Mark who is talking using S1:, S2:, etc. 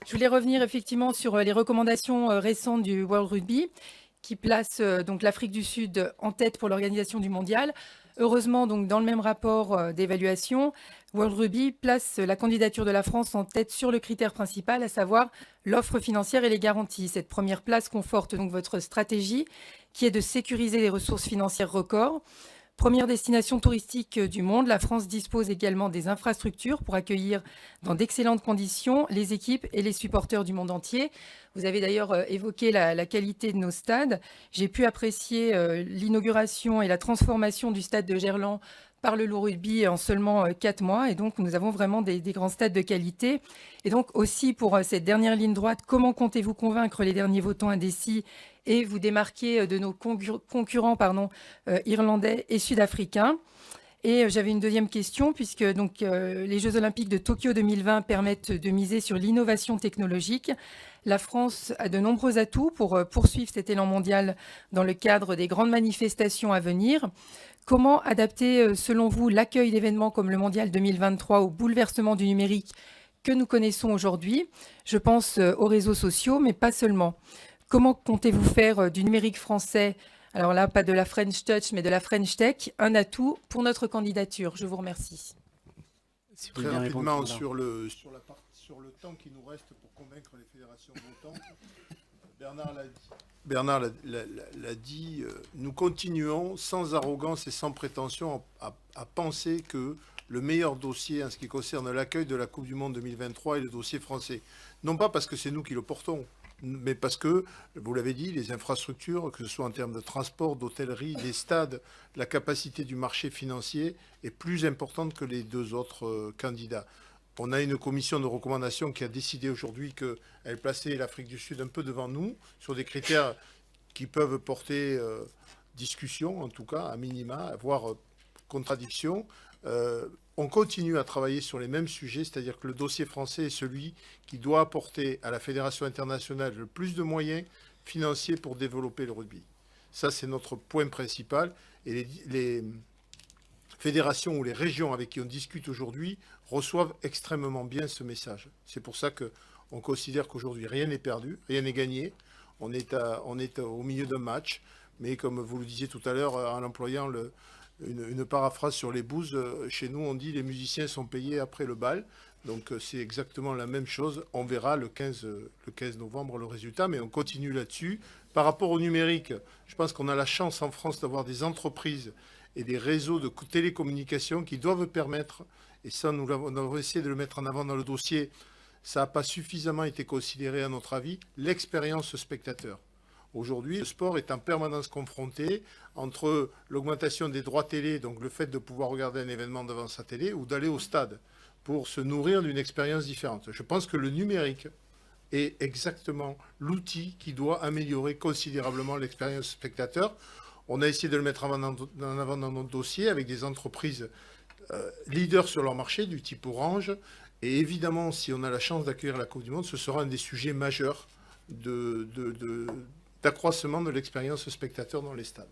S1: Je voulais revenir effectivement sur les recommandations récentes du World Rugby qui place donc l'Afrique du Sud en tête pour l'organisation du mondial. Heureusement, donc dans le même rapport d'évaluation, World Rugby place la candidature de la France en tête sur le critère principal, à savoir l'offre financière et les garanties. Cette première place conforte donc votre stratégie qui est de sécuriser les ressources financières records. Première destination touristique du monde, la France dispose également des infrastructures pour accueillir dans d'excellentes conditions les équipes et les supporters du monde entier. Vous avez d'ailleurs évoqué la qualité de nos stades. J'ai pu apprécier l'inauguration et la transformation du stade de Gerland par le Loup Rugby en seulement 4 mois. Et donc, nous avons vraiment des grands stades de qualité. Et donc, aussi pour cette dernière ligne droite, comment comptez-vous convaincre les derniers votants indécis et vous démarquer de nos concurrents irlandais et sud-africains? Et j'avais une deuxième question, puisque donc, les Jeux olympiques de Tokyo 2020 permettent de miser sur l'innovation technologique. La France a de nombreux atouts pour poursuivre cet élan mondial dans le cadre des grandes manifestations à venir. Comment adapter, selon vous, l'accueil d'événements comme le Mondial 2023 au bouleversement du numérique que nous connaissons aujourd'hui? Je pense aux réseaux sociaux, mais pas seulement. Comment comptez-vous faire du numérique français, alors là, pas de la French Touch, mais de la French Tech, un atout pour notre candidature? Je vous remercie.
S2: Si vous
S3: Très
S2: voulez bien répondre,
S3: rapidement
S2: Sandra.
S3: sur le temps qui nous reste pour convaincre les fédérations votantes, Bernard l'a dit, nous continuons sans arrogance et sans prétention à penser que le meilleur dossier en ce qui concerne l'accueil de la Coupe du Monde 2023 est le dossier français. Non pas parce que c'est nous qui le portons, mais parce que, vous l'avez dit, les infrastructures, que ce soit en termes de transport, d'hôtellerie, des stades, la capacité du marché financier est plus importante que les deux autres candidats. On a une commission de recommandation qui a décidé aujourd'hui qu'elle plaçait l'Afrique du Sud un peu devant nous, sur des critères qui peuvent porter discussion, en tout cas, à minima, voire contradiction. On continue à travailler sur les mêmes sujets, c'est-à-dire que le dossier français est celui qui doit apporter à la Fédération internationale le plus de moyens financiers pour développer le rugby. Ça, c'est notre point principal. Et les fédérations ou les régions avec qui on discute aujourd'hui reçoivent extrêmement bien ce message. C'est pour ça qu'on considère qu'aujourd'hui, rien n'est perdu, rien n'est gagné. On est au milieu d'un match, mais comme vous le disiez tout à l'heure, en employant une paraphrase sur les bouses, chez nous on dit les musiciens sont payés après le bal, donc c'est exactement la même chose. On verra le 15 novembre le résultat, mais on continue là-dessus. Par rapport au numérique, je pense qu'on a la chance en France d'avoir des entreprises et des réseaux de télécommunications qui doivent permettre, et ça nous avons essayé de le mettre en avant dans le dossier, ça n'a pas suffisamment été considéré à notre avis, l'expérience spectateur. Aujourd'hui, le sport est en permanence confronté entre l'augmentation des droits télé, donc le fait de pouvoir regarder un événement devant sa télé, ou d'aller au stade pour se nourrir d'une expérience différente. Je pense que le numérique est exactement l'outil qui doit améliorer considérablement l'expérience spectateur. On a essayé de le mettre en avant dans notre dossier avec des entreprises leaders sur leur marché, du type Orange. Et évidemment, si on a la chance d'accueillir la Coupe du Monde, ce sera un des sujets majeurs d'accroissement de l'expérience spectateur dans les stades.